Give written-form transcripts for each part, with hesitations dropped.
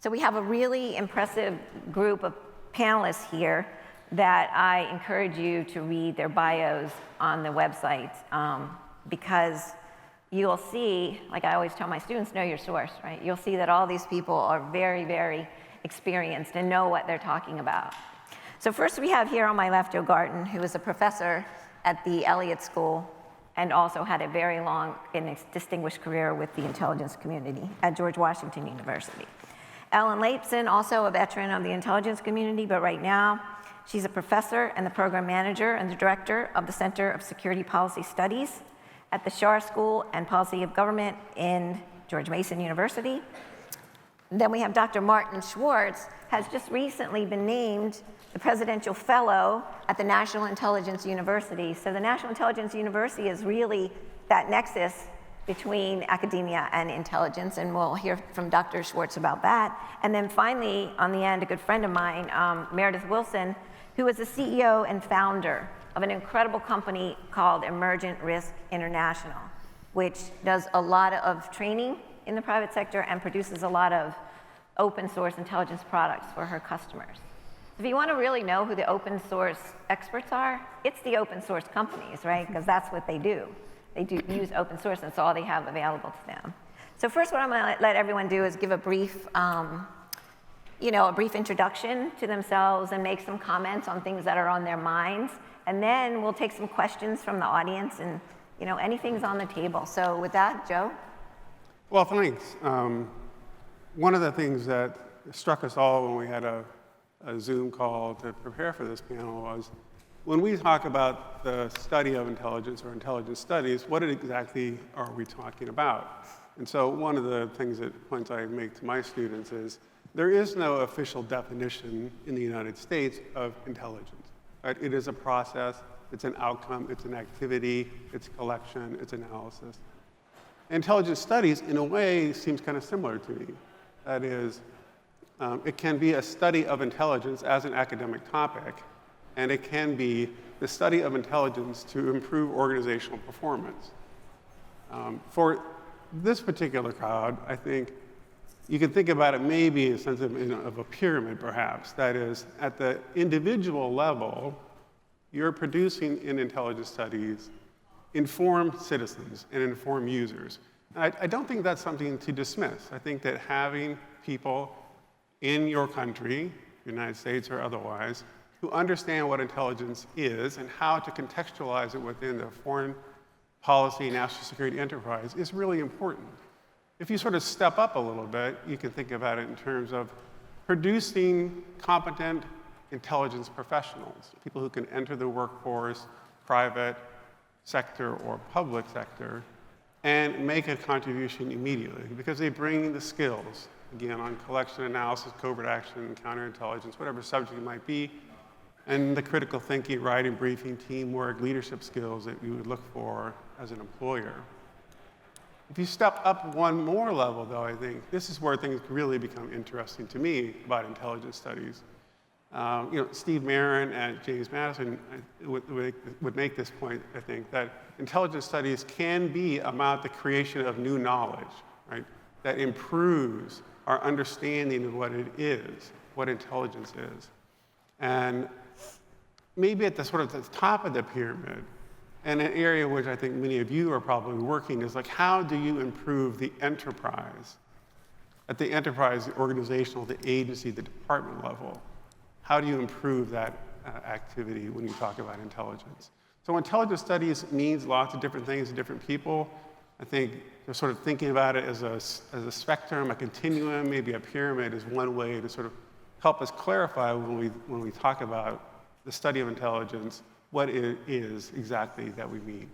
So we have a really impressive group of panelists here that I encourage you to read their bios on the website because you'll see, like I always tell my students, know your source, right? You'll see that all these people are very, very experienced and know what they're talking about. So first we have here on my left Joe Gartin, who is a professor at the Elliot School and also had a very long and distinguished career with the intelligence community at George Washington University. Ellen Laipson, also a veteran of the intelligence community, but right now she's a professor and the program manager and the director of the Center of Security Policy Studies at the Schar School and Policy of Government in George Mason University. Then we have Dr. Martin Swartz, has just recently been named the Presidential Fellow at the National Intelligence University. So the National Intelligence University is really that nexus between academia and intelligence, and we'll hear from Dr. Swartz about that. And then finally, on the end, a good friend of mine, Meredith Wilson, who is the CEO and founder of an incredible company called Emergent Risk International, which does a lot of training in the private sector and produces a lot of open source intelligence products for her customers. If you want to really know who the open source experts are, it's the open source companies, right? Because that's what they do. They do use open source, and it's all they have available to them. So first, what I'm going to let everyone do is give a brief, a brief introduction to themselves and make some comments on things that are on their minds. And then we'll take some questions from the audience, and anything's on the table. So with that, Joe? Well, thanks. One of the things that struck us all when we had a Zoom call to prepare for this panel was when we talk about the study of intelligence or intelligence studies, what exactly are we talking about? And so one of the points I make to my students is there is no official definition in the United States of intelligence. Right? It is a process, it's an outcome, it's an activity, it's collection, it's analysis. Intelligence studies, in a way, seems kind of similar to me. That is, it can be a study of intelligence as an academic topic, and it can be the study of intelligence to improve organizational performance. For this particular crowd, I think you can think about it maybe in a sense of a pyramid, perhaps. That is, at the individual level, you're producing in intelligence studies informed citizens and informed users. And I don't think that's something to dismiss. I think that having people in your country, the United States or otherwise, who understand what intelligence is and how to contextualize it within the foreign policy, national security enterprise is really important. If you sort of step up a little bit, you can think about it in terms of producing competent intelligence professionals, people who can enter the workforce, private sector or public sector, and make a contribution immediately because they bring the skills, again, on collection, analysis, covert action, counterintelligence, whatever subject it might be, and the critical thinking, writing, briefing, teamwork, leadership skills that you would look for as an employer. If you step up one more level, though, I think this is where things really become interesting to me about intelligence studies. Steve Marin and James Madison would make this point, I think, that intelligence studies can be about the creation of new knowledge, right? That improves our understanding of what it is, what intelligence is. And maybe at the sort of the top of the pyramid, and an area which I think many of you are probably working is like, how do you improve the enterprise? At the enterprise, the organizational, the agency, the department level, how do you improve that activity when you talk about intelligence? So intelligence studies means lots of different things to different people. I think they're sort of thinking about it as a spectrum, a continuum, maybe a pyramid is one way to sort of help us clarify when we talk about the study of intelligence, what it is exactly that we mean.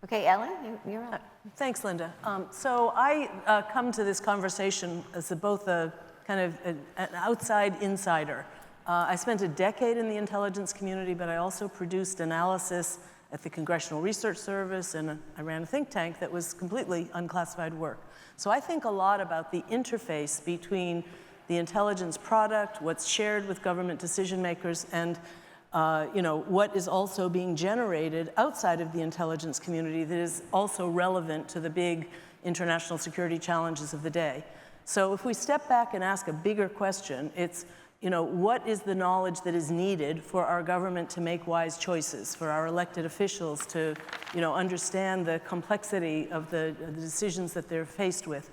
Okay, Ellen, you're up. Thanks, Linda. So I come to this conversation as both a kind of an outside insider. I spent a decade in the intelligence community, but I also produced analysis at the Congressional Research Service, and I ran a think tank that was completely unclassified work. So I think a lot about the interface between the intelligence product, what's shared with government decision makers, and what is also being generated outside of the intelligence community that is also relevant to the big international security challenges of the day. So if we step back and ask a bigger question, it's, what is the knowledge that is needed for our government to make wise choices, for our elected officials to, understand the complexity of the decisions that they're faced with?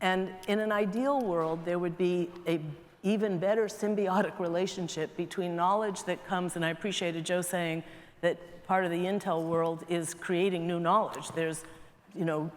And in an ideal world, there would be a even better symbiotic relationship between knowledge that comes, and I appreciated Joe saying that part of the Intel world is creating new knowledge. There's,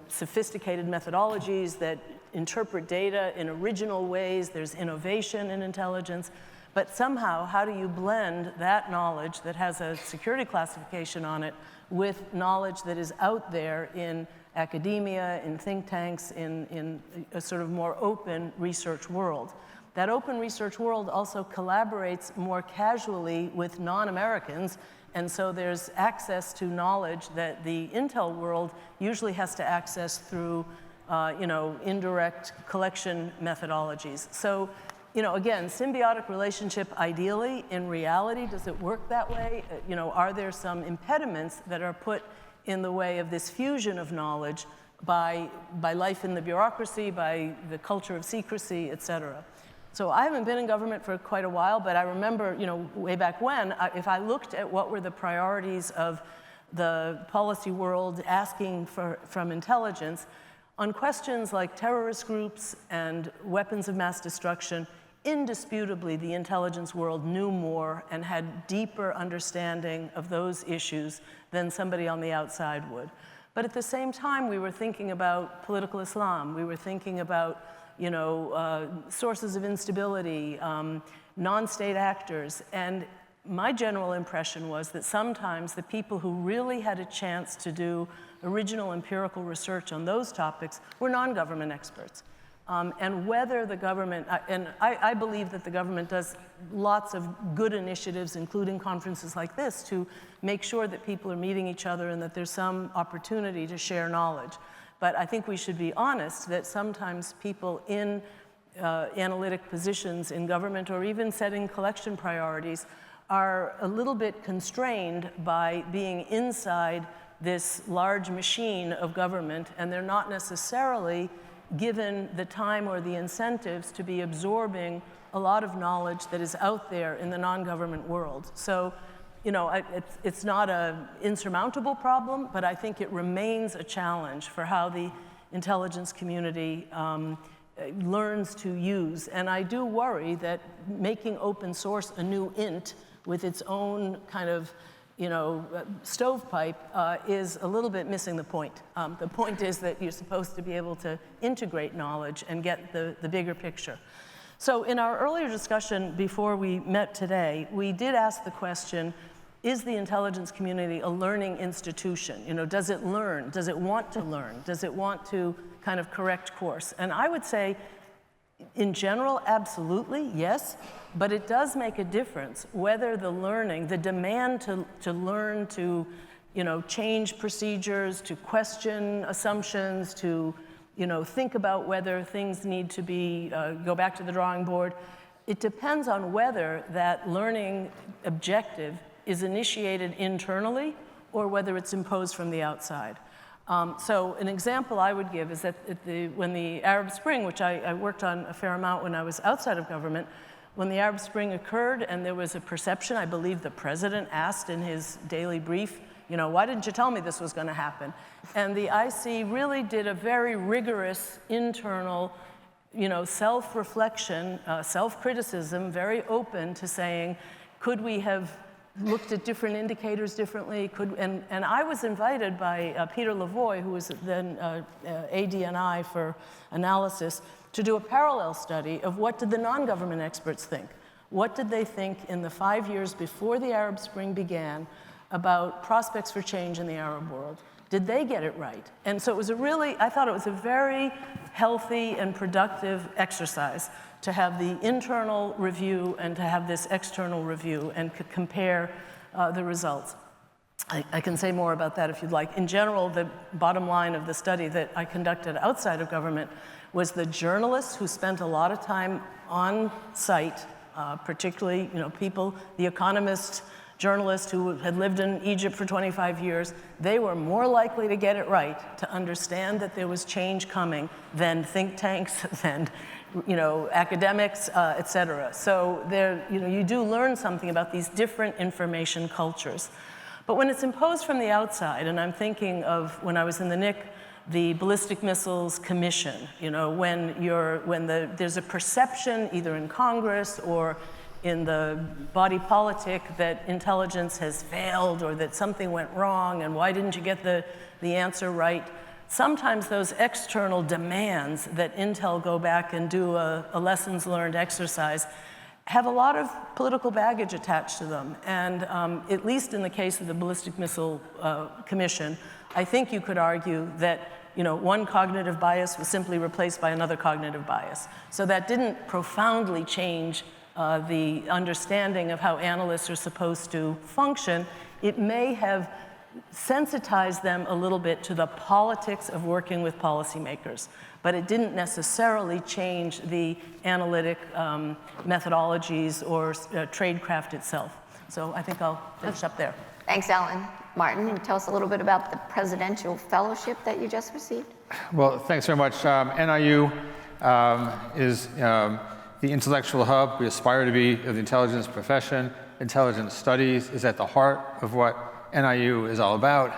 sophisticated methodologies that interpret data in original ways. There's innovation in intelligence. But somehow, how do you blend that knowledge that has a security classification on it with knowledge that is out there in academia, in think tanks, in a sort of more open research world? That open research world also collaborates more casually with non-Americans, and so there's access to knowledge that the Intel world usually has to access through indirect collection methodologies. So, again, symbiotic relationship ideally. In reality, does it work that way? Are there some impediments that are put in the way of this fusion of knowledge by life in the bureaucracy, by the culture of secrecy, et cetera? So I haven't been in government for quite a while, but I remember, way back when, if I looked at what were the priorities of the policy world asking from intelligence, on questions like terrorist groups and weapons of mass destruction, indisputably the intelligence world knew more and had deeper understanding of those issues than somebody on the outside would. But at the same time, we were thinking about political Islam. We were thinking about sources of instability, non-state actors. And my general impression was that sometimes the people who really had a chance to do original empirical research on those topics were non-government experts. And whether the government, and I believe that the government does lots of good initiatives, including conferences like this, to make sure that people are meeting each other and that there's some opportunity to share knowledge. But I think we should be honest that sometimes people in analytic positions in government or even setting collection priorities are a little bit constrained by being inside this large machine of government, and they're not necessarily given the time or the incentives to be absorbing a lot of knowledge that is out there in the non-government world. So, it's not an insurmountable problem, but I think it remains a challenge for how the intelligence community learns to use. And I do worry that making open source a new int with its own kind of stovepipe is a little bit missing the point. The point is that you're supposed to be able to integrate knowledge and get the bigger picture. So in our earlier discussion before we met today, we did ask the question, is the intelligence community a learning institution? Does it learn? Does it want to learn? Does it want to kind of correct course? And I would say, in general, absolutely, yes. But it does make a difference whether the learning, the demand to learn to, change procedures, to question assumptions, to, think about whether things need to be, go back to the drawing board. It depends on whether that learning objective is initiated internally or whether it's imposed from the outside. So an example I would give is that when the Arab Spring, which I worked on a fair amount when I was outside of government, when the Arab Spring occurred and there was a perception, I believe the president asked in his daily brief, why didn't you tell me this was going to happen? And the IC really did a very rigorous internal, self-reflection, self-criticism, very open to saying, could we have looked at different indicators differently? And I was invited by Peter Lavoie, who was then AD&I for analysis, to do a parallel study of what did the non-government experts think. What did they think in the 5 years before the Arab Spring began about prospects for change in the Arab world? Did they get it right? And so it was I thought it was a very healthy and productive exercise to have the internal review and to have this external review and compare the results. I can say more about that if you'd like. In general, the bottom line of the study that I conducted outside of government was the journalists who spent a lot of time on site, particularly people, the economists, Journalists who had lived in Egypt for 25 years, they were more likely to get it right, to understand that there was change coming than think tanks, than academics, et cetera. So there, you do learn something about these different information cultures. But when it's imposed from the outside, and I'm thinking of when I was in the NIC, the Ballistic Missiles Commission, when there's a perception either in Congress or in the body politic that intelligence has failed or that something went wrong and why didn't you get the answer right? Sometimes those external demands that Intel go back and do a lessons learned exercise have a lot of political baggage attached to them. And at least in the case of the Ballistic Missile Commission, I think you could argue that one cognitive bias was simply replaced by another cognitive bias. So that didn't profoundly change the understanding of how analysts are supposed to function. It may have sensitized them a little bit to the politics of working with policymakers, but it didn't necessarily change the analytic methodologies or tradecraft itself. So I think I'll finish up there. Thanks, Ellen. Martin, tell us a little bit about the Presidential Fellowship that you just received. Well, thanks very much. NIU is the intellectual hub we aspire to be of the intelligence profession. Intelligence studies is at the heart of what NIU is all about.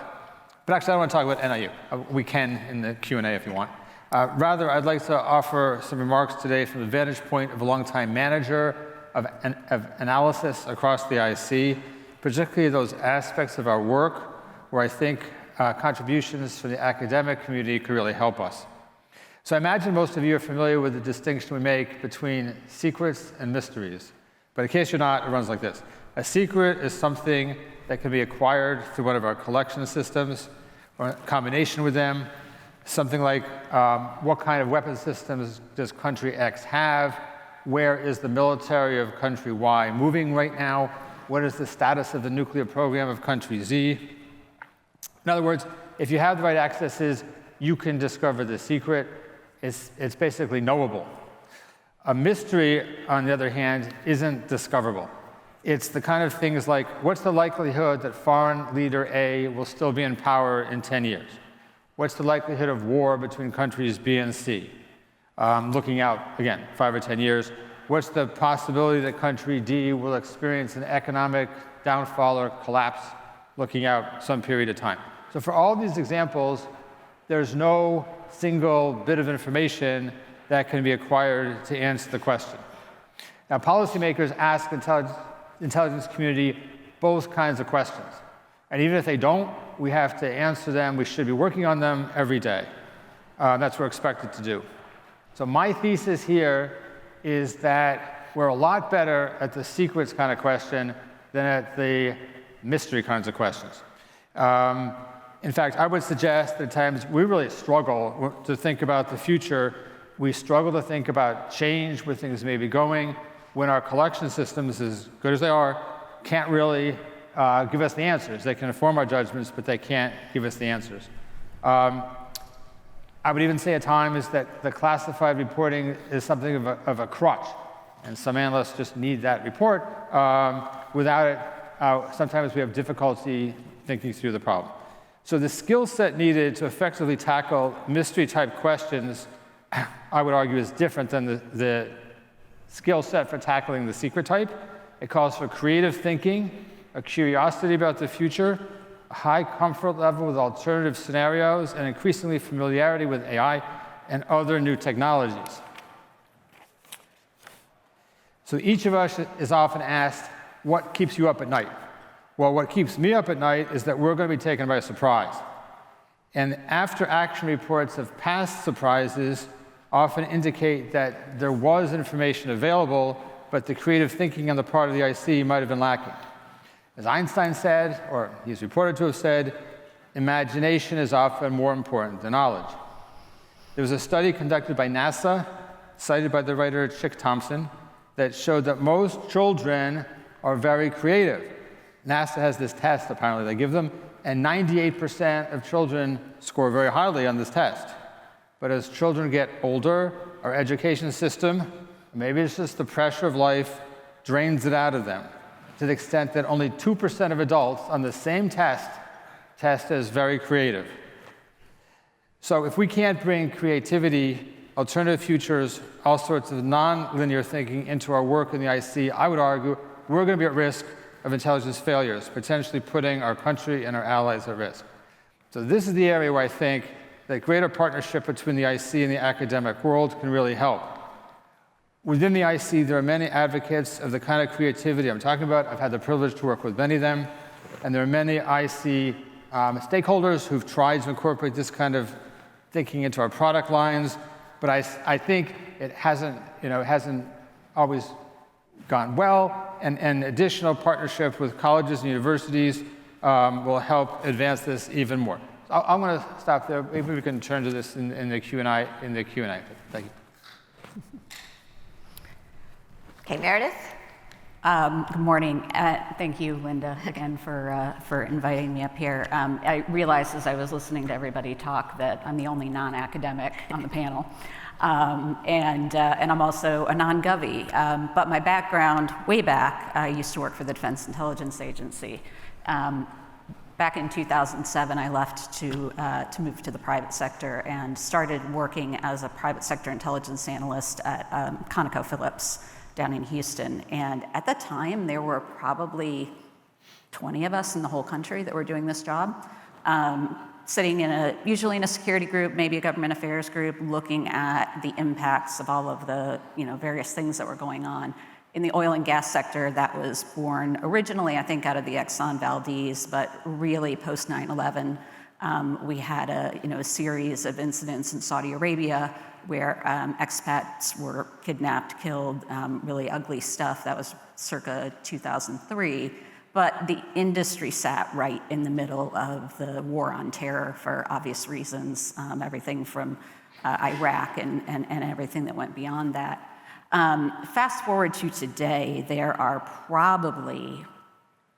But actually, I don't want to talk about NIU. We can in the Q&A if you want. Rather, I'd like to offer some remarks today from the vantage point of a longtime manager of analysis across the IC, particularly those aspects of our work where I think contributions from the academic community could really help us. So I imagine most of you are familiar with the distinction we make between secrets and mysteries. But in case you're not, it runs like this. A secret is something that can be acquired through one of our collection systems or in combination with them. Something like what kind of weapon systems does country X have? Where is the military of country Y moving right now? What is the status of the nuclear program of country Z? In other words, if you have the right accesses, you can discover the secret. It's basically knowable. A mystery, on the other hand, isn't discoverable. It's the kind of things like, what's the likelihood that foreign leader A will still be in power in 10 years? What's the likelihood of war between countries B and C? Looking out, again, 5 or 10 years. What's the possibility that country D will experience an economic downfall or collapse looking out some period of time? So for all these examples, there's no single bit of information that can be acquired to answer the question. Now, policymakers ask intelligence community both kinds of questions. And even if they don't, we have to answer them. We should be working on them every day. That's what we're expected to do. So my thesis here is that we're a lot better at the secrets kind of question than at the mystery kinds of questions. In fact, I would suggest that at times we really struggle to think about the future. We struggle to think about change, where things may be going, when our collection systems, as good as they are, can't really give us the answers. They can inform our judgments, but they can't give us the answers. I would even say at times that the classified reporting is something of a crutch, and some analysts just need that report. Without it, sometimes we have difficulty thinking through the problem. So the skill set needed to effectively tackle mystery-type questions, I would argue, is different than the skill set for tackling the secret type. It calls for creative thinking, a curiosity about the future, a high comfort level with alternative scenarios, and increasingly familiarity with AI and other new technologies. So each of us is often asked, what keeps you up at night? Well, what keeps me up at night is that we're going to be taken by surprise. And after-action reports of past surprises often indicate that there was information available, but the creative thinking on the part of the IC might have been lacking. As Einstein said, or he's reported to have said, imagination is often more important than knowledge. There was a study conducted by NASA, cited by the writer Chick Thompson, that showed that most children are very creative. NASA has this test, apparently, they give them, and 98% of children score very highly on this test. But as children get older, our education system, maybe it's just the pressure of life, drains it out of them. to the extent that only 2% of adults on the same test as very creative. So if we can't bring creativity, alternative futures, all sorts of non-linear thinking into our work in the IC, I would argue we're going to be at risk of intelligence failures, potentially putting our country and our allies at risk. So this is the area where I think that greater partnership between the IC and the academic world can really help. Within the IC, there are many advocates of the kind of creativity I'm talking about. I've had the privilege to work with many of them, and there are many IC stakeholders who've tried to incorporate this kind of thinking into our product lines, but I think it hasn't always gone well, and additional partnership with colleges and universities will help advance this even more. So I'm going to stop there. Maybe we can turn to this in the Q&A. Thank you. Okay, Meredith? Good morning. Thank you, Linda, again for inviting me up here. I realized as I was listening to everybody talk that I'm the only non-academic on the panel. And I'm also a non-govie. But my background, way back, I used to work for the Defense Intelligence Agency. Back in 2007, I left to move to the private sector and started working as a private sector intelligence analyst at ConocoPhillips down in Houston. And at the time, there were probably 20 of us in the whole country that were doing this job, sitting usually in a security group, maybe a government affairs group, looking at the impacts of all of the various things that were going on. In the oil and gas sector, that was born originally, I think, out of the Exxon Valdez, but really post 9/11, we had a series of incidents in Saudi Arabia where expats were kidnapped, killed, really ugly stuff. That was circa 2003. But the industry sat right in the middle of the war on terror for obvious reasons, everything from Iraq and everything that went beyond that. Fast forward to today, there are probably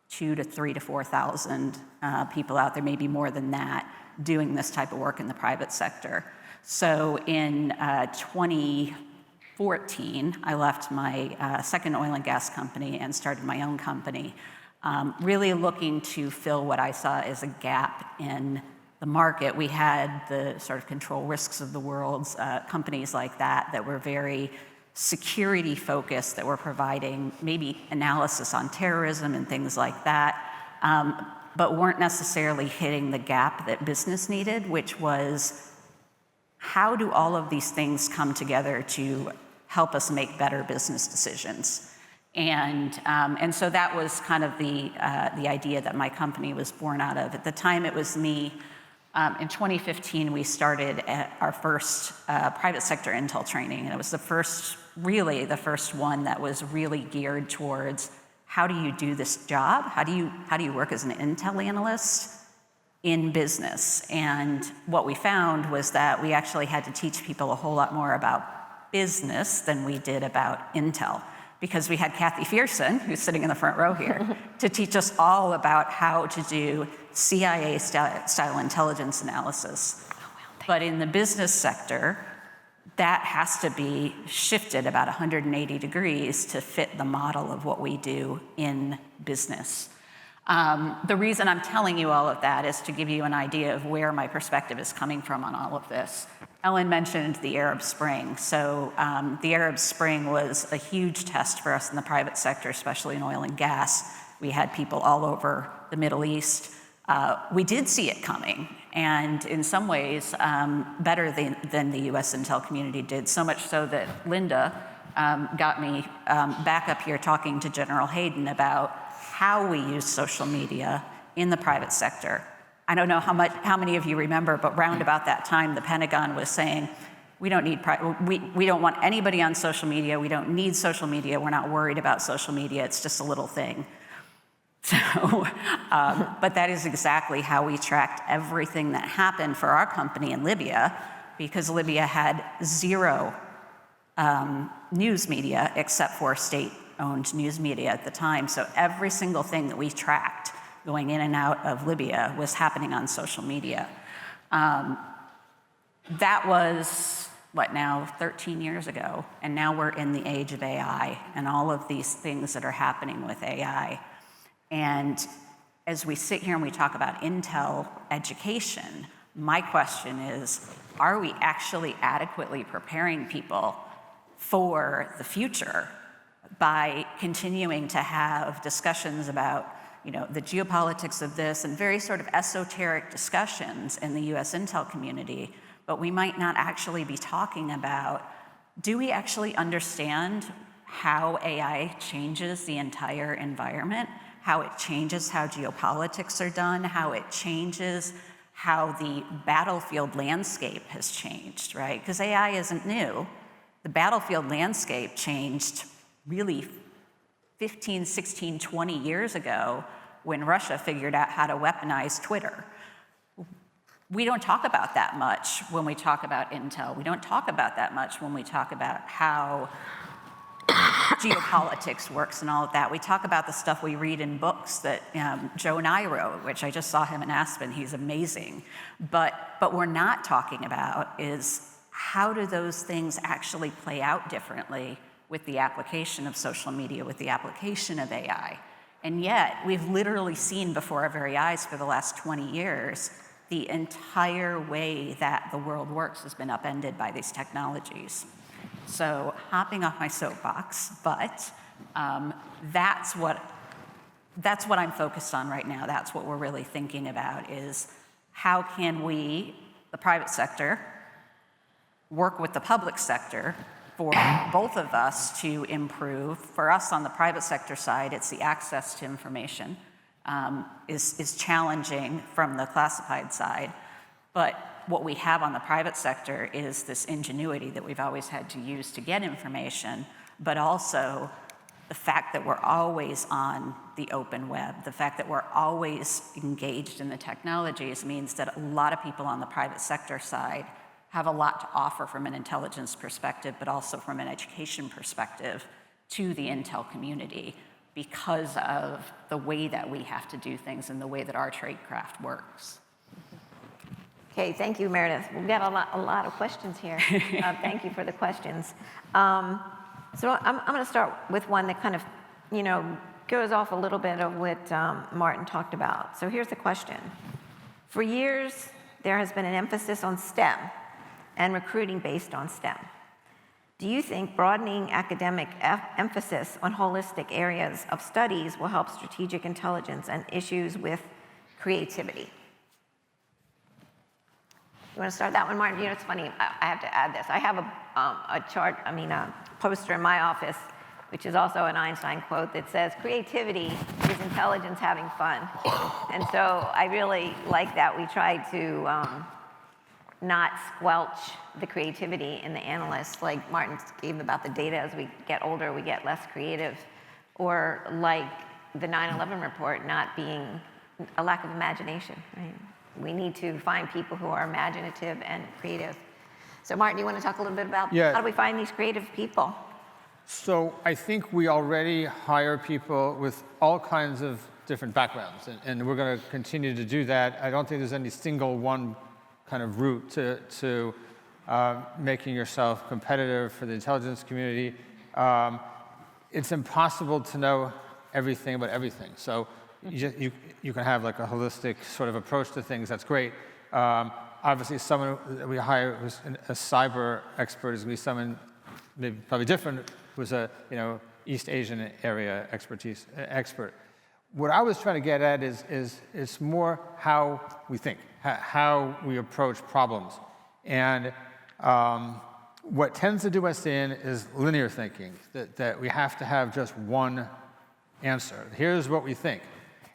2,000 to 3,000 to 4,000 people out there, maybe more than that, doing this type of work in the private sector. So in 2014, I left my second oil and gas company and started my own company, really looking to fill what I saw as a gap in the market. We had the sort of control risks of the world's companies like that were very security focused, that were providing maybe analysis on terrorism and things like that, but weren't necessarily hitting the gap that business needed, which was how do all of these things come together to help us make better business decisions? And so that was kind of the idea that my company was born out of. At the time, it was me. In 2015, we started our first private sector intel training, and it was the first one that was really geared towards how do you do this job? How do you work as an intel analyst in business? And what we found was that we actually had to teach people a whole lot more about business than we did about intel, because we had Kathy Fearson, who's sitting in the front row here, to teach us all about how to do CIA-style intelligence analysis. But in the business sector, that has to be shifted about 180 degrees to fit the model of what we do in business. The reason I'm telling you all of that is to give you an idea of where my perspective is coming from on all of this. Ellen mentioned the Arab Spring. So the Arab Spring was a huge test for us in the private sector, especially in oil and gas. We had people all over the Middle East. We did see it coming, and in some ways better than the US intel community did, so much so that Linda got me back up here talking to General Hayden about how we use social media in the private sector. I don't know how many of you remember, but round about that time, the Pentagon was saying, we don't want anybody on social media. We don't need social media. We're not worried about social media. It's just a little thing. So, but that is exactly how we tracked everything that happened for our company in Libya, because Libya had zero news media except for state-owned news media at the time. So every single thing that we tracked going in and out of Libya was happening on social media. That was, 13 years ago, and now we're in the age of AI, and all of these things that are happening with AI And as we sit here and we talk about Intel education, my question is, are we actually adequately preparing people for the future by continuing to have discussions about, the geopolitics of this and very sort of esoteric discussions in the US Intel community, but we might not actually be talking about, do we actually understand how AI changes the entire environment, how it changes how geopolitics are done, how it changes how the battlefield landscape has changed, right? Because AI isn't new. The battlefield landscape changed really 15, 16, 20 years ago when Russia figured out how to weaponize Twitter. We don't talk about that much when we talk about Intel. We don't talk about that much when we talk about how geopolitics works and all of that. We talk about the stuff we read in books that Joe and I wrote, which I just saw him in Aspen. He's amazing. But we're not talking about is how do those things actually play out differently with the application of social media, with the application of AI. And yet, we've literally seen before our very eyes for the last 20 years, the entire way that the world works has been upended by these technologies. So hopping off my soapbox, but that's what I'm focused on right now. That's what we're really thinking about is how can we, the private sector, work with the public sector for both of us to improve. For us on the private sector side, it's the access to information is challenging from the classified side. But what we have on the private sector is this ingenuity that we've always had to use to get information, but also the fact that we're always on the open web, the fact that we're always engaged in the technologies means that a lot of people on the private sector side have a lot to offer from an intelligence perspective, but also from an education perspective to the Intel community because of the way that we have to do things and the way that our tradecraft works. Okay, thank you, Meredith. We've got a lot of questions here. Thank you for the questions. So I'm going to start with one that kind of, goes off a little bit of what Martin talked about. So here's the question. For years, there has been an emphasis on STEM and recruiting based on STEM. Do you think broadening academic emphasis on holistic areas of studies will help strategic intelligence and issues with creativity? You want to start that one, Martin? It's funny, I have to add this. I have a poster in my office, which is also an Einstein quote that says, creativity is intelligence having fun. And so I really like that. We try to not squelch the creativity in the analysts, like Martin gave about the data. As we get older, we get less creative. Or like the 9/11 report not being a lack of imagination, right? We need to find people who are imaginative and creative. So Martin, you want to talk a little bit about how do we find these creative people? So I think we already hire people with all kinds of different backgrounds, and we're going to continue to do that. I don't think there's any single one kind of route to making yourself competitive for the intelligence community. It's impossible to know everything about everything. So you can have like a holistic sort of approach to things. That's great. Obviously, someone that we hire who's a cyber expert is going to be someone maybe probably different, who's a East Asian area expert. What I was trying to get at is more how we think, how we approach problems. And what tends to do us in is linear thinking, that we have to have just one answer. Here's what we think.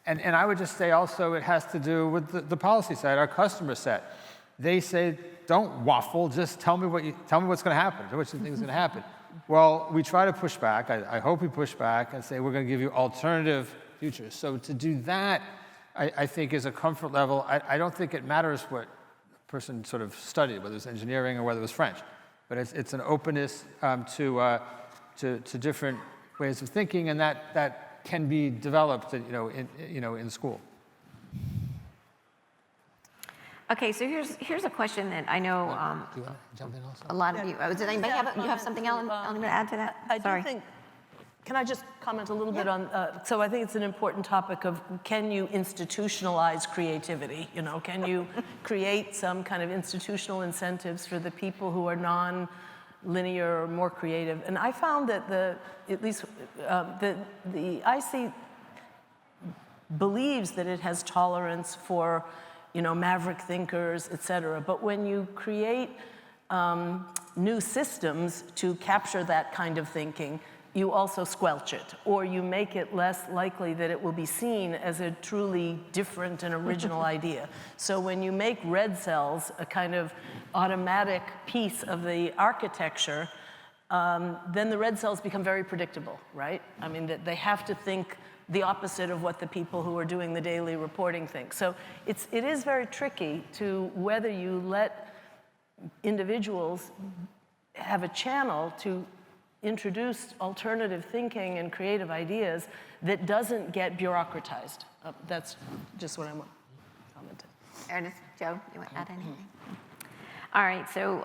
And I would just say also it has to do with the policy side, our customer set. They say, don't waffle, just tell me what's going to happen, what you think is going to happen. Well, we try to push back. I hope we push back and say we're going to give you alternative futures. So to do that, I think is a comfort level. I don't think it matters what a person sort of studied, whether it's engineering or whether it was French. But it's an openness to different ways of thinking, and that can be developed, in school. Okay, so here's a question that I know Do you want to jump in also? a lot of you. Does anybody have something else to add to that? I do think, can I just comment a little bit on, so I think it's an important topic of, can you institutionalize creativity? You know, can you create some kind of institutional incentives for the people who are non-linear or more creative? And I found that the IC believes that it has tolerance for, you know, maverick thinkers, et cetera. But when you create new systems to capture that kind of thinking, you also squelch it, or you make it less likely that it will be seen as a truly different and original idea. So when you make red cells a kind of automatic piece of the architecture, then the red cells become very predictable, right? I mean, that they have to think the opposite of what the people who are doing the daily reporting think. So it is very tricky to whether you let individuals have a channel to introduce alternative thinking and creative ideas that doesn't get bureaucratized. That's just what I want to comment on. Meredith, Joe, you want to add anything? All right, so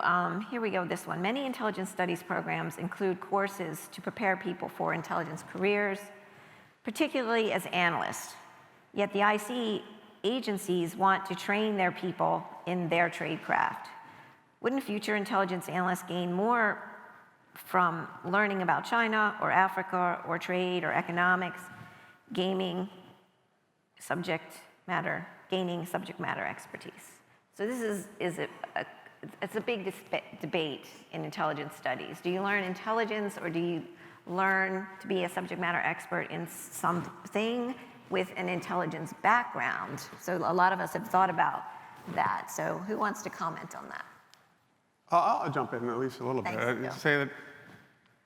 here we go, this one. Many intelligence studies programs include courses to prepare people for intelligence careers, particularly as analysts. Yet the IC agencies want to train their people in their trade craft. Wouldn't future intelligence analysts gain more from learning about China or Africa or trade or economics, gaining subject matter expertise? So this it's a big debate in intelligence studies. Do you learn intelligence, or do you learn to be a subject matter expert in something with an intelligence background? So a lot of us have thought about that. So who wants to comment on that? I'll jump in at least a little Thanks, bit. Bill. Say that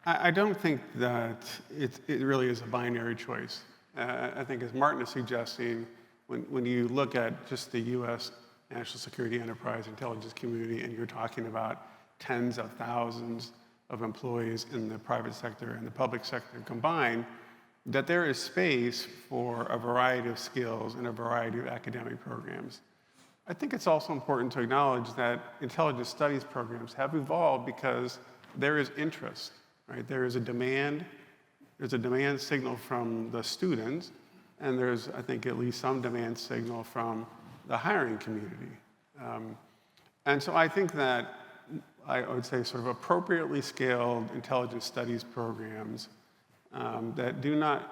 I don't think that it really is a binary choice. I think, as Martin is suggesting, when you look at just the U.S. national security enterprise intelligence community, and you're talking about tens of thousands of employees in the private sector and the public sector combined, that there is space for a variety of skills and a variety of academic programs. I think it's also important to acknowledge that intelligence studies programs have evolved because there is interest, right? There is a demand. There's a demand signal from the students, and there's, I think, at least some demand signal from the hiring community. And so I think that I would say sort of appropriately scaled intelligence studies programs that do not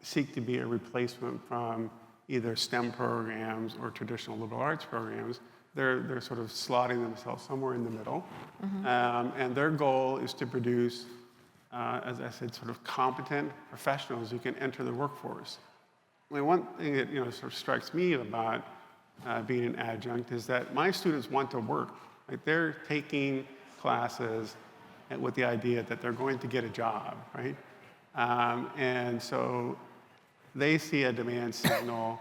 seek to be a replacement from either STEM programs or traditional liberal arts programs. They're sort of slotting themselves somewhere in the middle. And their goal is to produce, as I said, sort of competent professionals who can enter the workforce. I mean, one thing that sort of strikes me about being an adjunct is that my students want to work. Like, they're taking classes with the idea that they're going to get a job, right? And so they see a demand signal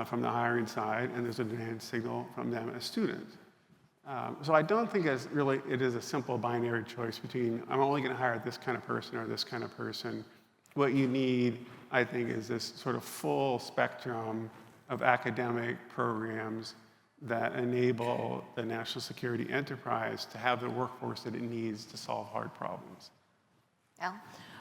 from the hiring side, and there's a demand signal from them as students. So I don't think it is a simple binary choice between, I'm only going to hire this kind of person or this kind of person. What you need, I think, is this sort of full spectrum of academic programs that enable the national security enterprise to have the workforce that it needs to solve hard problems. Al?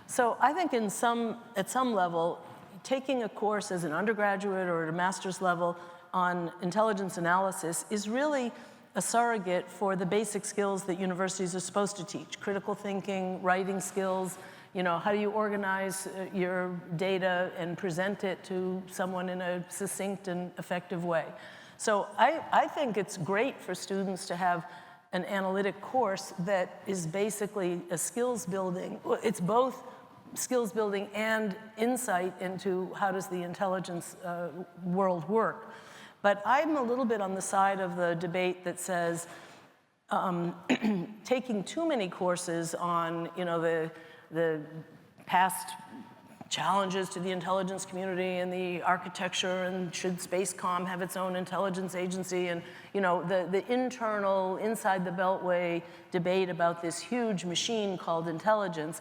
So I think at some level, taking a course as an undergraduate or at a master's level on intelligence analysis is really a surrogate for the basic skills that universities are supposed to teach: critical thinking, writing skills. How do you organize your data and present it to someone in a succinct and effective way? So I think it's great for students to have an analytic course that is basically a skills building. It's both skills building and insight into how does the intelligence world work. But I'm a little bit on the side of the debate that says taking too many courses on the past challenges to the intelligence community and the architecture, and should SpaceCom have its own intelligence agency, and the internal, inside the Beltway debate about this huge machine called intelligence.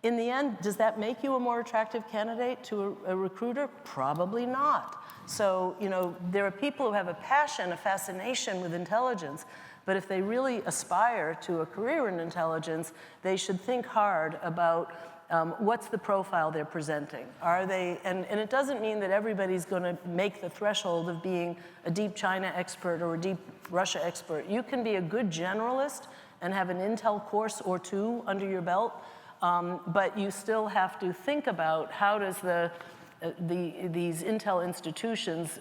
In the end, does that make you a more attractive candidate to a recruiter? Probably not. So, there are people who have a passion, a fascination with intelligence, but if they really aspire to a career in intelligence, they should think hard about what's the profile they're presenting? Are they, and it doesn't mean that everybody's going to make the threshold of being a deep China expert or a deep Russia expert. You can be a good generalist and have an Intel course or two under your belt, but you still have to think about how does these Intel institutions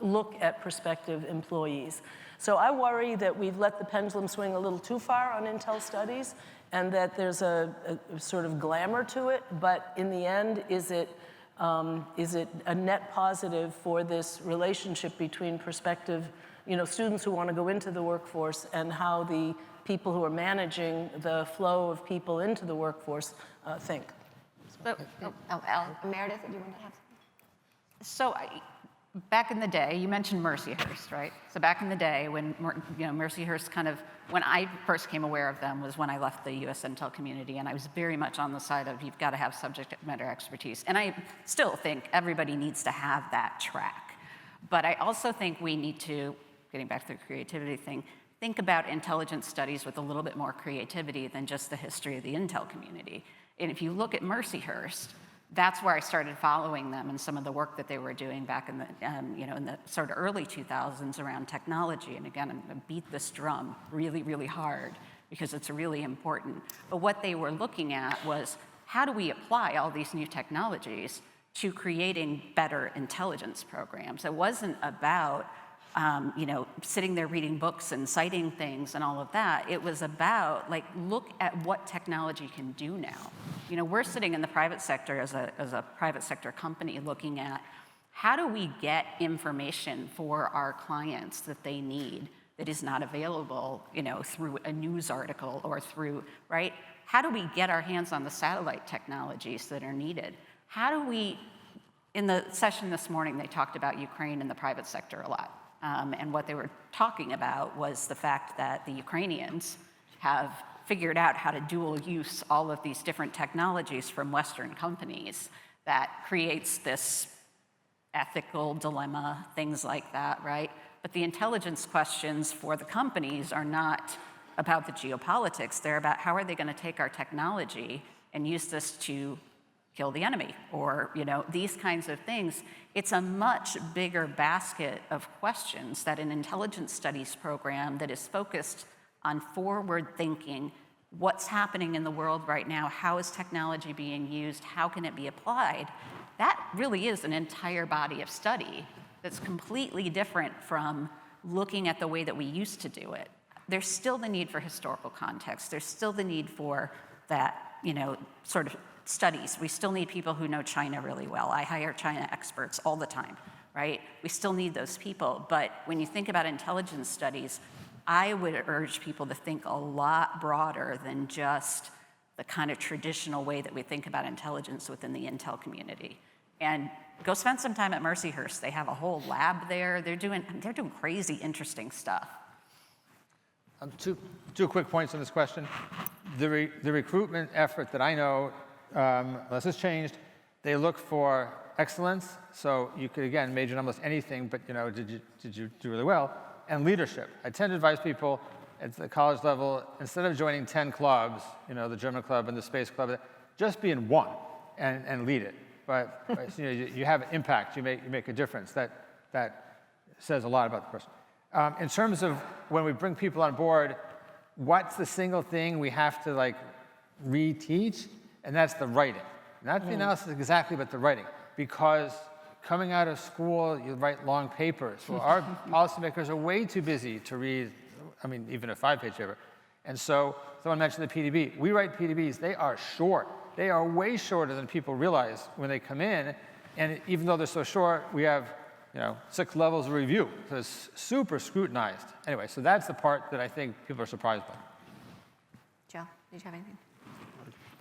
look at prospective employees. So I worry that we've let the pendulum swing a little too far on Intel studies, and that there's a sort of glamour to it, but in the end, is it a net positive for this relationship between prospective, students who want to go into the workforce and how the people who are managing the flow of people into the workforce think? Meredith, did you want to have? So back in the day, you mentioned Mercyhurst, right? So back in the day when, Mercyhurst when I first became aware of them was when I left the US Intel community, and I was very much on the side of you've got to have subject matter expertise. And I still think everybody needs to have that track. But I also think we need to, getting back to the creativity thing, think about intelligence studies with a little bit more creativity than just the history of the Intel community. And if you look at Mercyhurst, that's where I started following them and some of the work that they were doing back in the, in the sort of early 2000s around technology. And again, I'm going to beat this drum really, really hard because it's really important. But what they were looking at was how do we apply all these new technologies to creating better intelligence programs? It wasn't about sitting there reading books and citing things and all of that. It was about, look at what technology can do now. We're sitting in the private sector as a private sector company looking at how do we get information for our clients that they need that is not available, through a news article or through, right? How do we get our hands on the satellite technologies that are needed? How do we, in the session this morning, they talked about Ukraine and the private sector a lot. And what they were talking about was the fact that the Ukrainians have figured out how to dual use all of these different technologies from Western companies that creates this ethical dilemma, things like that, right? But the intelligence questions for the companies are not about the geopolitics. They're about how are they going to take our technology and use this to kill the enemy, or these kinds of things. It's a much bigger basket of questions that an intelligence studies program that is focused on forward thinking, what's happening in the world right now, how is technology being used, how can it be applied, that really is an entire body of study that's completely different from looking at the way that we used to do it. There's still the need for historical context. There's still the need for that, sort of studies. We still need people who know China really well. I hire China experts all the time, right? We still need those people. But when you think about intelligence studies, I would urge people to think a lot broader than just the kind of traditional way that we think about intelligence within the Intel community. And go spend some time at Mercyhurst. They have a whole lab there. They're doing crazy, interesting stuff. Two quick points on this question. The recruitment effort that I know, unless it's changed, they look for excellence. So you could, again, major in almost anything, but did you do really well? And leadership. I tend to advise people at the college level, instead of joining 10 clubs, the German club and the space club, just be in one and lead it. But you have an impact. You make a difference. That says a lot about the person. In terms of when we bring people on board, what's the single thing we have to reteach? And that's the writing. Not the analysis exactly, but the writing. Because coming out of school, you write long papers. Well, our policymakers are way too busy to read, even a 5-page paper. And so someone mentioned the PDB. We write PDBs. They are short. They are way shorter than people realize when they come in. And even though they're so short, we have 6 levels of review. So it's super scrutinized. Anyway, so that's the part that I think people are surprised by. Jill, did you have anything?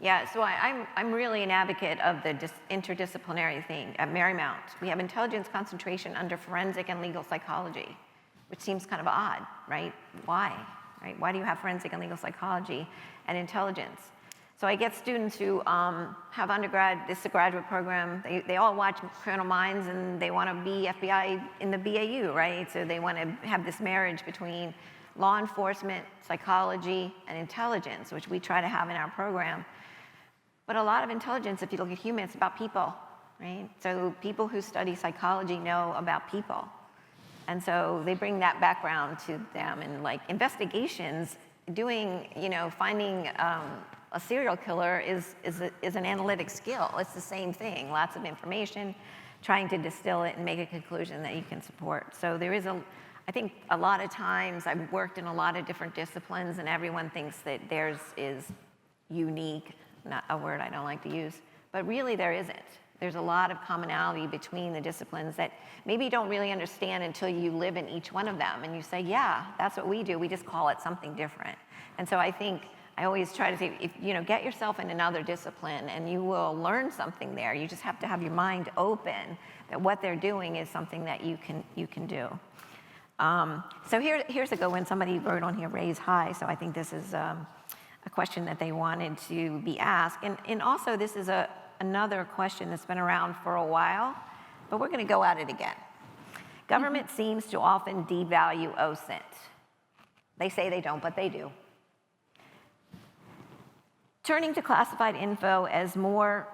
Yeah, so I'm really an advocate of the interdisciplinary thing. At Marymount, we have intelligence concentration under forensic and legal psychology, which seems kind of odd, right? Why? Right? Why do you have forensic and legal psychology and intelligence? So I get students who have this is a graduate program. They all watch Criminal Minds and they want to be FBI in the BAU, right? So they want to have this marriage between law enforcement, psychology, and intelligence, which we try to have in our program. But a lot of intelligence, if you look at humans, it's about people, right? So people who study psychology know about people. And so they bring that background to them. And like investigations, finding a serial killer is an analytic skill. It's the same thing, lots of information, trying to distill it and make a conclusion that you can support. So there is I think a lot of times I've worked in a lot of different disciplines and everyone thinks that theirs is unique, not a word I don't like to use, but really there isn't. There's a lot of commonality between the disciplines that maybe you don't really understand until you live in each one of them and you say, yeah, that's what we do, we just call it something different. And so I think I always try to say, get yourself in another discipline and you will learn something there. You just have to have your mind open that what they're doing is something that you can do. So here's a good one. Somebody wrote on here, raise high. So I think this is a question that they wanted to be asked. And also this is another question that's been around for a while, but we're going to go at it again. Government seems to often devalue OSINT. They say they don't, but they do. Turning to classified info as more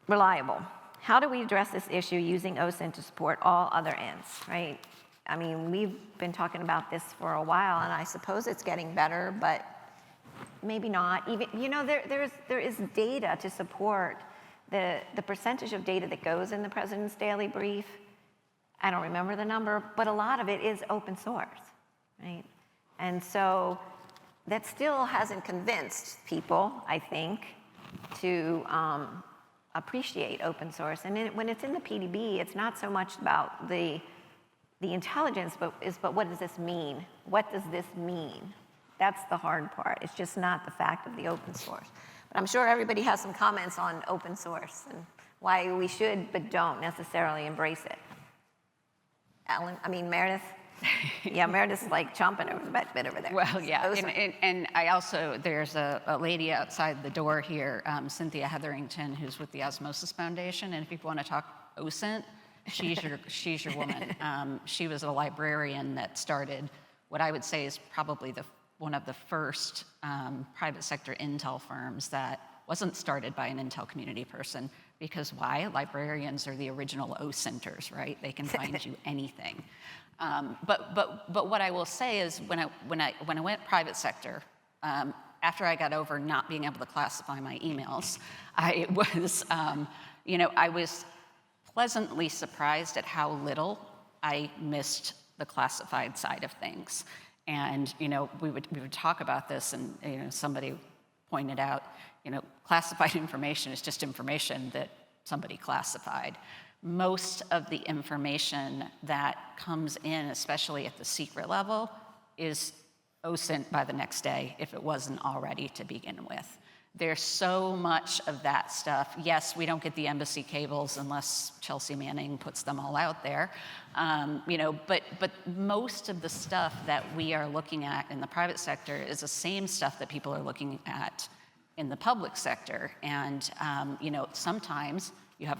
reliable. How do we address this issue using OSINT to support all other ends, right? I mean, we've been talking about this for a while, and I suppose it's getting better, but maybe not. Even, there is data to support the percentage of data that goes in the President's Daily Brief. I don't remember the number, but a lot of it is open source, right? And so that still hasn't convinced people, I think, to appreciate open source. And when it's in the PDB, it's not so much about the intelligence, but what does this mean? What does this mean? That's the hard part. It's just not the fact of the open source. But I'm sure everybody has some comments on open source and why we should but don't necessarily embrace it. Meredith? Yeah, Meredith's like chomping over the bit over there. Well, yeah, and I also, there's a lady outside the door here, Cynthia Hetherington, who's with the Osmosis Foundation, and if people want to talk OSINT, she's your woman. She was a librarian that started what I would say is probably one of the first private sector intel firms that wasn't started by an intel community person, because why? Librarians are the original OSINTers, right? They can find you anything. But what I will say is when I went private sector, after I got over not being able to classify my emails, I was pleasantly surprised at how little I missed the classified side of things. And we would talk about this, and somebody pointed out, classified information is just information that somebody classified. Most of the information that comes in, especially at the secret level, is OSINT by the next day, if it wasn't already to begin with. There's so much of that stuff. Yes, we don't get the embassy cables unless Chelsea Manning puts them all out there. But most of the stuff that we are looking at in the private sector is the same stuff that people are looking at in the public sector. And sometimes you have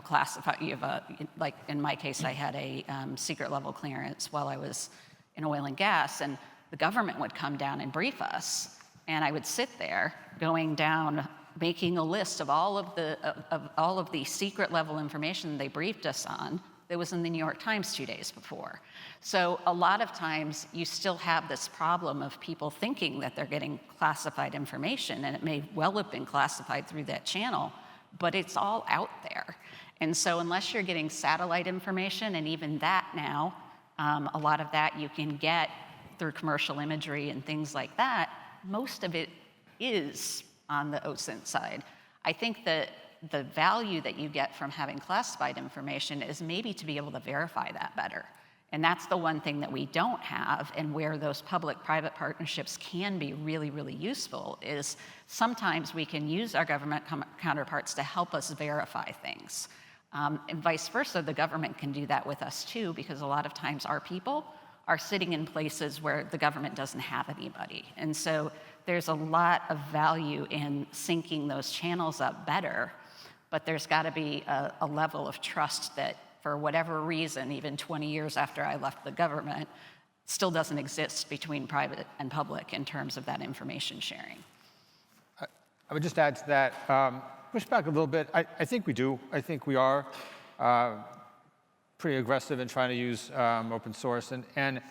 like in my case, I had a secret level clearance while I was in oil and gas, and the government would come down and brief us. And I would sit there going down, making a list of all of the secret level information they briefed us on that was in the New York Times 2 days before. So a lot of times you still have this problem of people thinking that they're getting classified information, and it may well have been classified through that channel, but it's all out there. And so unless you're getting satellite information, and even that now, a lot of that you can get through commercial imagery and things like that, most of it is on the OSINT side. I think that the value that you get from having classified information is maybe to be able to verify that better. And that's the one thing that we don't have, and where those public-private partnerships can be really, really useful is sometimes we can use our government counterparts to help us verify things. And vice versa, the government can do that with us too, because a lot of times our people are sitting in places where the government doesn't have anybody. And so there's a lot of value in syncing those channels up better, but there's gotta be a level of trust that for whatever reason, even 20 years after I left the government, still doesn't exist between private and public in terms of that information sharing. I would just add to that, push back a little bit. I think we do. I think we are pretty aggressive in trying to use open source. And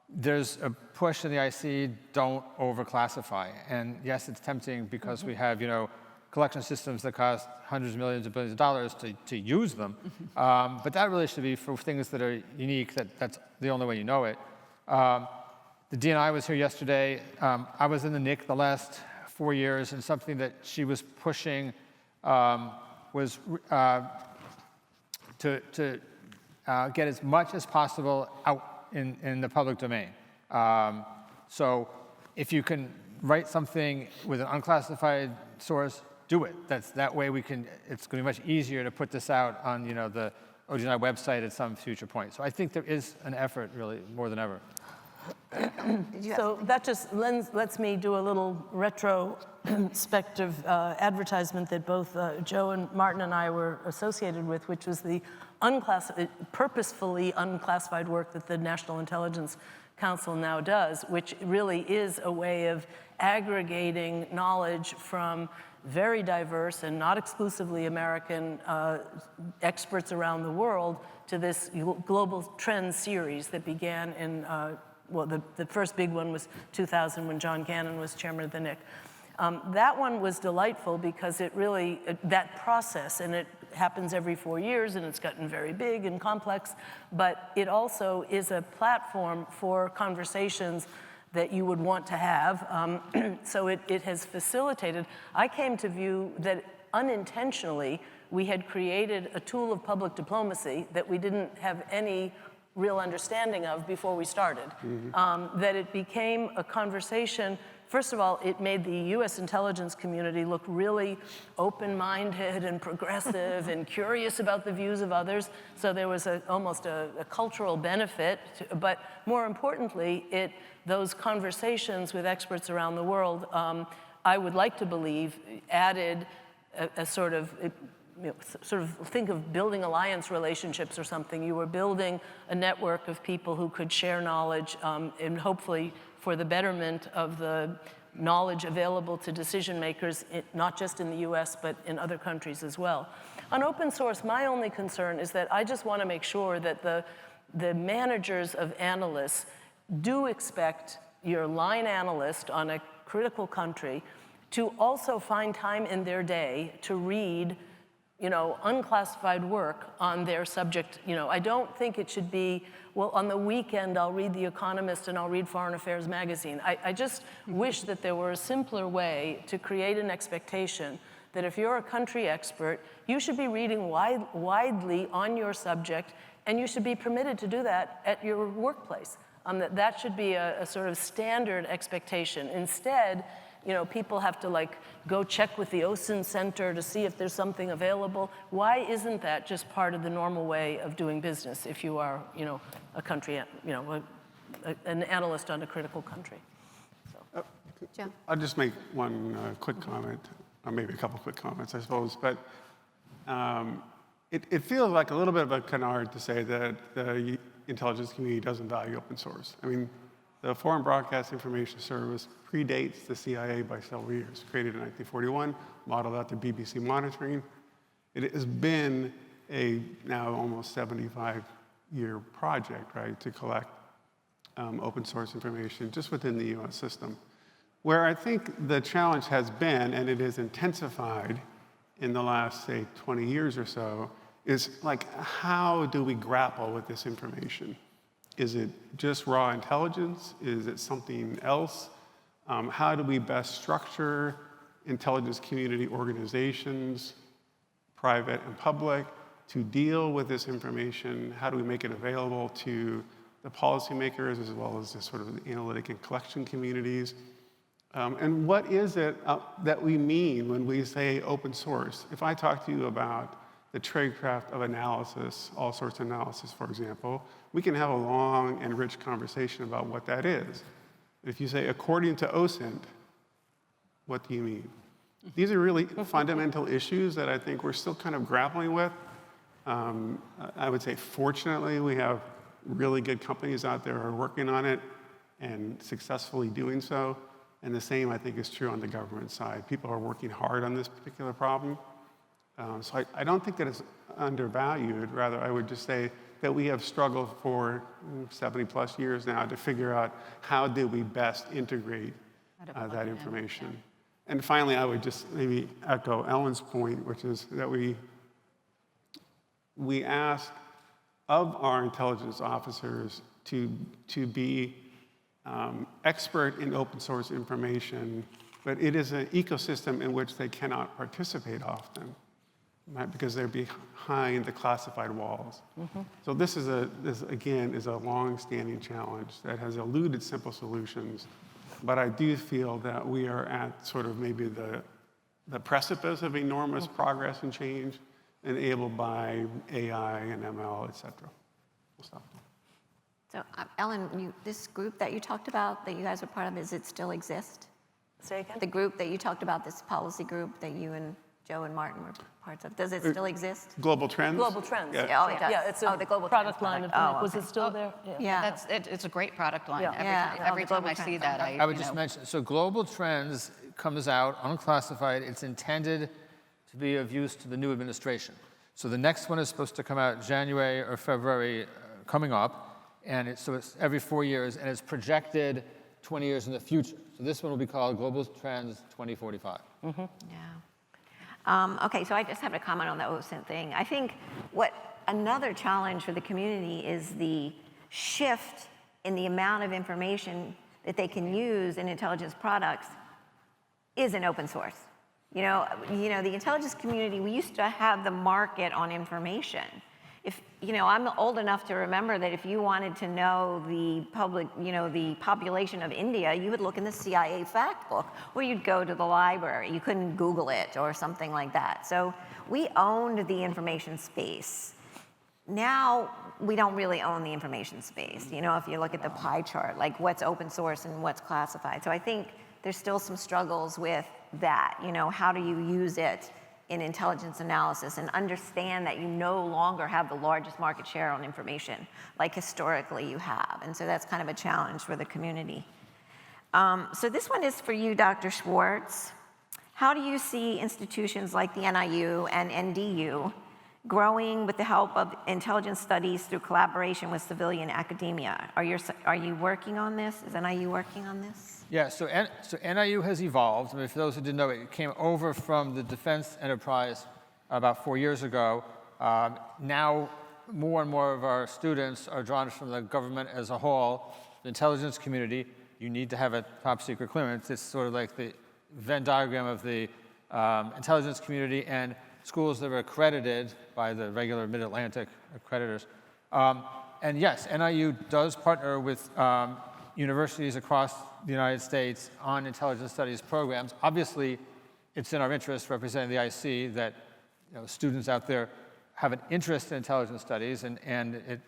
there's a push in the IC, don't overclassify. And yes, it's tempting because we have, collection systems that cost hundreds of millions of billions of dollars to use them. But that really should be for things that are unique, that's the only way you know it. The DNI was here yesterday. I was in the NIC the last 4 years, and something that she was pushing was to get as much as possible out in the public domain. So if you can write something with an unclassified source, do it. That way it's going to be much easier to put this out on the ODNI website at some future point. So I think there is an effort really more than ever. So that just lets me do a little retrospective advertisement that both Joe and Martin and I were associated with, which was the purposefully unclassified work that the National Intelligence Council now does, which really is a way of aggregating knowledge from very diverse and not exclusively American experts around the world to this global trends series that began in, the first big one was 2000 when John Gannon was chairman of the NIC. That one was delightful because it really, that process, and it happens every 4 years and it's gotten very big and complex, but it also is a platform for conversations that you would want to have. So it has facilitated. I came to view that unintentionally we had created a tool of public diplomacy that we didn't have any real understanding of before we started. That it became a conversation. First of all, it made the US intelligence community look really open-minded and progressive and curious about the views of others. So there was almost a cultural benefit. But more importantly, those conversations with experts around the world, I would like to believe, added a sort of think of building alliance relationships or something. You were building a network of people who could share knowledge and hopefully for the betterment of the knowledge available to decision makers, not just in the US, but in other countries as well. On open source, my only concern is that I just want to make sure that the managers of analysts do expect your line analyst on a critical country to also find time in their day to read unclassified work on their subject. I don't think it should be, well, on the weekend I'll read The Economist and I'll read Foreign Affairs magazine. I just wish that there were a simpler way to create an expectation that if you're a country expert, you should be reading widely on your subject, and you should be permitted to do that at your workplace. That should be a sort of standard expectation. Instead, people have to go check with the OSINT Center to see if there's something available. Why isn't that just part of the normal way of doing business if you are, a country, an analyst on a critical country? So. Joe? I'll just make one quick comment, or maybe a couple quick comments, I suppose. But it feels like a little bit of a canard to say that the intelligence community doesn't value open source. I mean, the Foreign Broadcast Information Service predates the CIA by several years. Created in 1941, modeled after BBC monitoring. It has been a now almost 75-year project, right, to collect open source information just within the US system. Where I think the challenge has been, and it has intensified in the last, say, 20 years or so, is how do we grapple with this information? Is it just raw intelligence? Is it something else? How do we best structure intelligence community organizations, private and public, to deal with this information? How do we make it available to the policymakers as well as the sort of the analytic and collection communities? And what is it that we mean when we say open source? If I talk to you about the tradecraft of analysis, all sorts of analysis, for example, we can have a long and rich conversation about what that is. If you say, according to OSINT, what do you mean? These are really fundamental issues that I think we're still kind of grappling with. I would say, fortunately, we have really good companies out there who are working on it and successfully doing so. And the same, I think, is true on the government side. People are working hard on this particular problem. So I don't think that it's undervalued. Rather, I would just say that we have struggled for 70 plus years now to figure out how do we best integrate that information. And finally, I would just maybe echo Ellen's point, which is that we ask of our intelligence officers to be expert in open source information, but it is an ecosystem in which they cannot participate often, right? Because they're behind the classified walls. So this again is a long-standing challenge that has eluded simple solutions. But I do feel that we are at sort of maybe the precipice of enormous progress and change enabled by AI and ML, et cetera. We'll stop. So, Ellen, this group that you talked about, that you guys are part of, does it still exist? Say again? The group that you talked about, this policy group that you and Joe and Martin were parts of, does it still exist? Global trends? Global trends. Yeah. Oh, it does. Yeah, it's a the global product trends line. Of, product. Oh, was okay. it still there? Yeah. It's a great product line. Yeah. Every the time global I see trends. that, I would just mention, so Global Trends comes out unclassified. It's intended to be of use to the new administration. So the next one is supposed to come out January or February coming up. And so it's every 4 years, and it's projected 20 years in the future. So this one will be called Global Trends 2045. Yeah. Okay, so I just have a comment on the OSINT thing. I think what another challenge for the community is the shift in the amount of information that they can use in intelligence products is in open source. You know, the intelligence community, we used to have the market on information. If, I'm old enough to remember that if you wanted to know the the population of India, you would look in the CIA fact book, or you'd go to the library. You couldn't Google it or something like that. So we owned the information space. Now we don't really own the information space. If you look at the pie chart, like what's open source and what's classified. So I think there's still some struggles with that. How do you use it in intelligence analysis and understand that you no longer have the largest market share on information like historically you have. And so that's kind of a challenge for the community. So this one is for you, Dr. Swartz. How do you see institutions like the NIU and NDU growing with the help of intelligence studies through collaboration with civilian academia? Are you working on this? Is NIU working on this? Yeah, so NIU has evolved. I mean, for those who didn't know, it came over from the defense enterprise about 4 years ago. Now, more and more of our students are drawn from the government as a whole, the intelligence community. You need to have a top secret clearance. It's sort of like the Venn diagram of the intelligence community and schools that are accredited by the regular Mid-Atlantic accreditors. And yes, NIU does partner with universities across the United States on intelligence studies programs. Obviously, it's in our interest, representing the IC, that students out there have an interest in intelligence studies, and it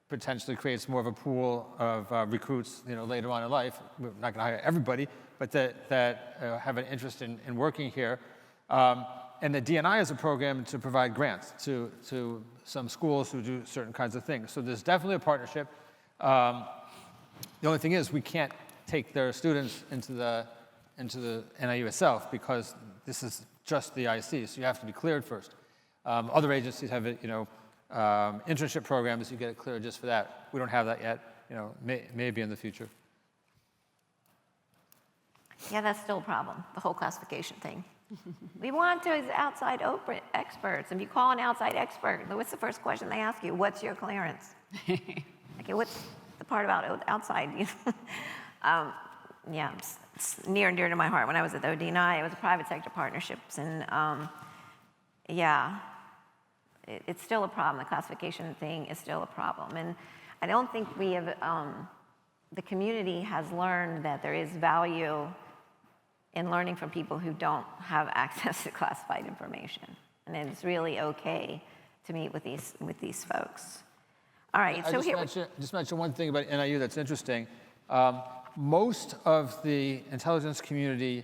potentially creates more of a pool of recruits later on in life. We're not going to hire everybody, but that have an interest in working here. And the DNI is a program to provide grants to some schools who do certain kinds of things. So there's definitely a partnership. The only thing is we can't take their students into the NIU itself because this is just the IC, so you have to be cleared first. Other agencies have internship programs, you get it cleared just for that. We don't have that yet, maybe in the future. Yeah, that's still a problem, the whole classification thing. We want those outside experts. If you call an outside expert, what's the first question they ask you? What's your clearance? Okay, what's the part about outside? Yeah, it's near and dear to my heart. When I was at the ODNI, it was private sector partnerships, and yeah, it's still a problem. The classification thing is still a problem, and I don't think we have. The community has learned that there is value in learning from people who don't have access to classified information, and it's really okay to meet with these folks. All right, so here. Just mention one thing about NIU that's interesting. Most of the intelligence community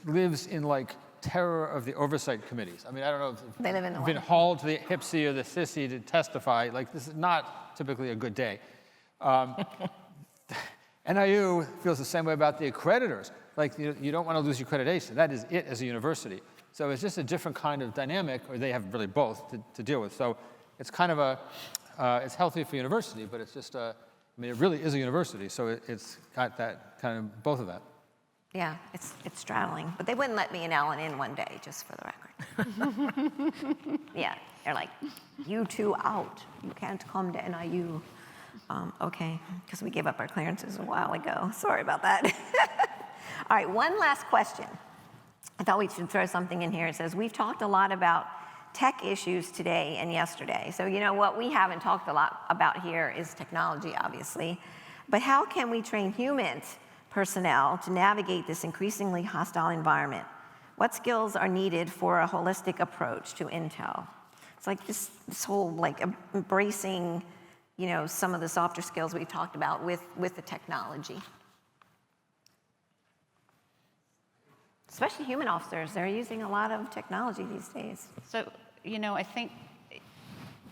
lives in like terror of the oversight committees. I mean, I don't know if They live in the you've been hauled to the HIPSI or the SISI to testify. Like, this is not typically a good day. NIU feels the same way about the accreditors. Like, you don't want to lose your accreditation. That is it as a university. So it's just a different kind of dynamic, or they have really both to deal with. So it's kind of it's healthy for university, but it's just I mean, it really is a university, so it's got that kind of, both of that. Yeah, it's straddling. But they wouldn't let me and Alan in one day, just for the record. Yeah, they're like, you two out. You can't come to NIU. Okay, because we gave up our clearances a while ago. Sorry about that. All right, one last question. I thought we should throw something in here. It says, we've talked a lot about tech issues today and yesterday. So you know what we haven't talked a lot about here is technology, obviously. But how can we train humans, personnel, to navigate this increasingly hostile environment? What skills are needed for a holistic approach to intel? It's like this whole like embracing, you know, some of the softer skills we've talked about with the technology. Especially human officers, they're using a lot of technology these days. So, you know, I think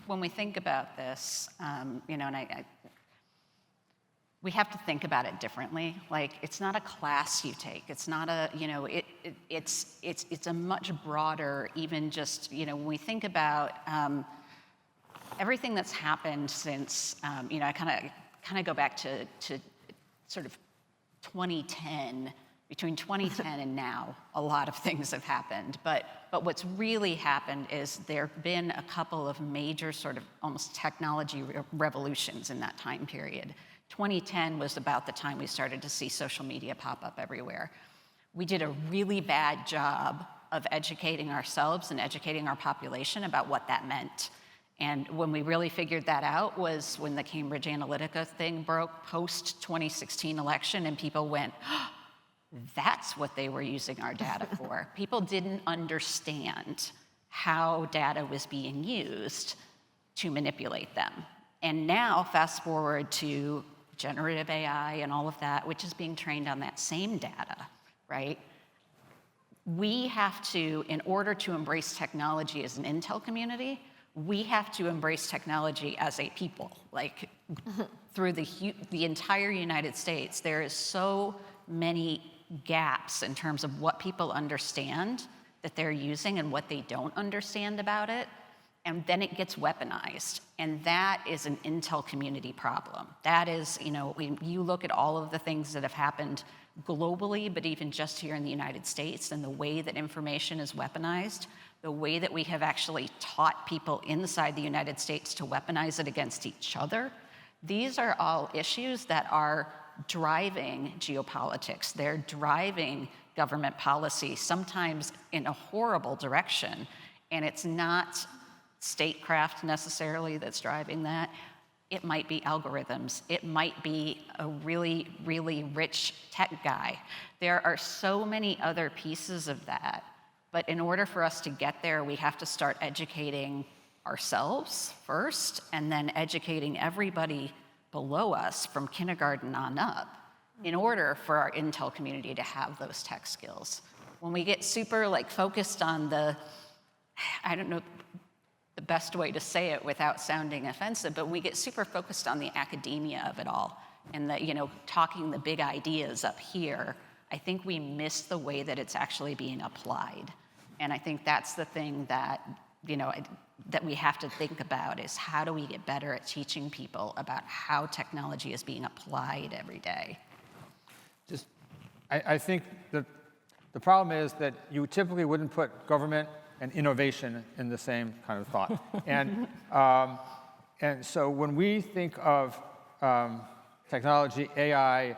when we think about this, you know, and we have to think about it differently. Like, it's not a class you take. It's not a, you know, it's a much broader, even just, you know, when we think about everything that's happened since, you know, I kind of go back to sort of 2010. Between 2010 and now, a lot of things have happened. But what's really happened is there have been a couple of major sort of almost technology revolutions in that time period. 2010 was about the time we started to see social media pop up everywhere. We did a really bad job of educating ourselves and educating our population about what that meant. And when we really figured that out was when the Cambridge Analytica thing broke post-2016 election, and people went, oh, that's what they were using our data for. People didn't understand how data was being used to manipulate them. And now, fast forward to generative AI and all of that, which is being trained on that same data, right? We have to, in order to embrace technology as an intel community, we have to embrace technology as a people. Like, through the entire United States, there is so many gaps in terms of what people understand that they're using and what they don't understand about it, and then it gets weaponized. And that is an intel community problem. That is, you know, when you look at all of the things that have happened globally, but even just here in the United States, and the way that information is weaponized, the way that we have actually taught people inside the United States to weaponize it against each other, these are all issues that are driving geopolitics. They're driving government policy, sometimes in a horrible direction. And it's not statecraft necessarily that's driving that. It might be algorithms. It might be a really, really rich tech guy. There are so many other pieces of that. But in order for us to get there, we have to start educating ourselves first, and then educating everybody below us from kindergarten on up in order for our intel community to have those tech skills. When we get super like focused on I don't know the best way to say it without sounding offensive, but we get super focused on the academia of it all and the, you know, talking the big ideas up here, I think we miss the way that it's actually being applied. And I think that's the thing that, you know, that we have to think about is how do we get better at teaching people about how technology is being applied every day? I think that the problem is that you typically wouldn't put government and innovation in the same kind of thought. And so when we think of technology, AI,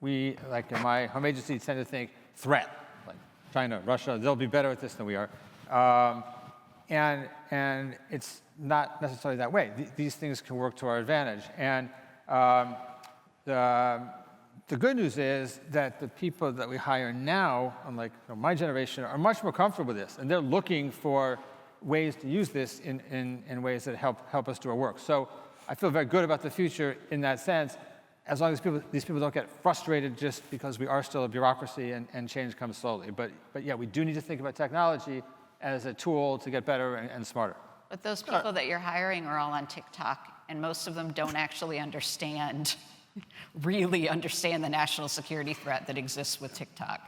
we, like in my home agency, tend to think threat, like China, Russia, they'll be better at this than we are. And it's not necessarily that way. These things can work to our advantage. And the good news is that the people that we hire now, unlike my generation, are much more comfortable with this. And they're looking for ways to use this in ways that help us do our work. So I feel very good about the future in that sense, as long as these people don't get frustrated just because we are still a bureaucracy and change comes slowly. But yeah, we do need to think about technology as a tool to get better and smarter. But those people that you're hiring are all on TikTok, and most of them don't actually understand really understand the national security threat that exists with TikTok.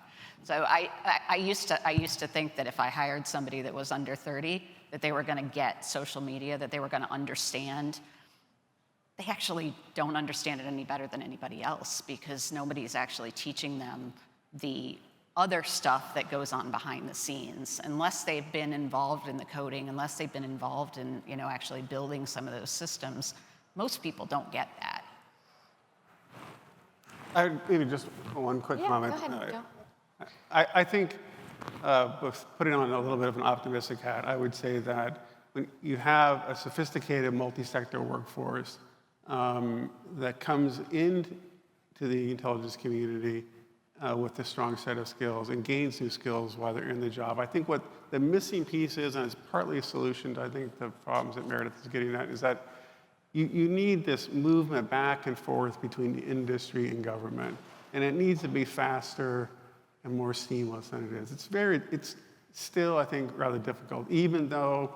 So I used to think that if I hired somebody that was under 30, that they were going to get social media, that they were going to understand. They actually don't understand it any better than anybody else because nobody's actually teaching them the other stuff that goes on behind the scenes. Unless they've been involved in the coding, unless they've been involved in, actually building some of those systems, most people don't get that. Maybe just one quick comment. Go ahead, Joe. I think, with putting on a little bit of an optimistic hat, I would say that when you have a sophisticated multi-sector workforce that comes into the intelligence community with a strong set of skills and gains new skills while they're in the job, I think what the missing piece is, and it's partly a solution to, I think, the problems that Meredith is getting at, is that you need this movement back and forth between the industry and government. And it needs to be faster and more seamless than it is. It's still, I think, rather difficult, even though,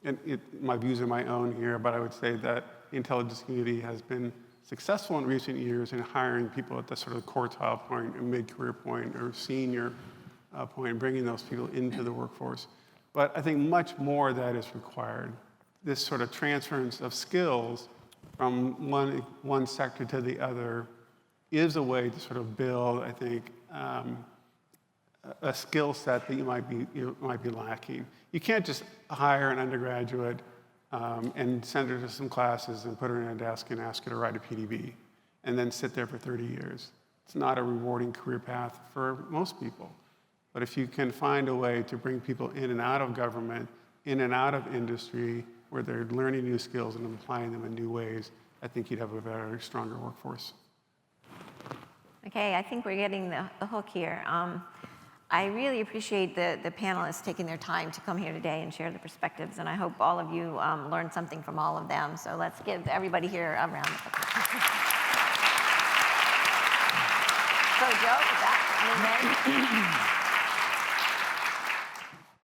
and my views are my own here, but I would say that the intelligence community has been successful in recent years in hiring people at the sort of quartile point, or mid-career point, or senior point, bringing those people into the workforce. But I think much more of that is required. This sort of transference of skills from one sector to the other is a way to sort of build, I think, a skill set that you might be lacking. You can't just hire an undergraduate and send her to some classes and put her in a desk and ask her to write a PDB and then sit there for 30 years. It's not a rewarding career path for most people. But if you can find a way to bring people in and out of government, in and out of industry, where they're learning new skills and applying them in new ways, I think you'd have a better, stronger workforce. Okay, I think we're getting the hook here. I really appreciate the panelists taking their time to come here today and share the perspectives, and I hope all of you learned something from all of them. So let's give everybody here a round of applause. So Joe, is that?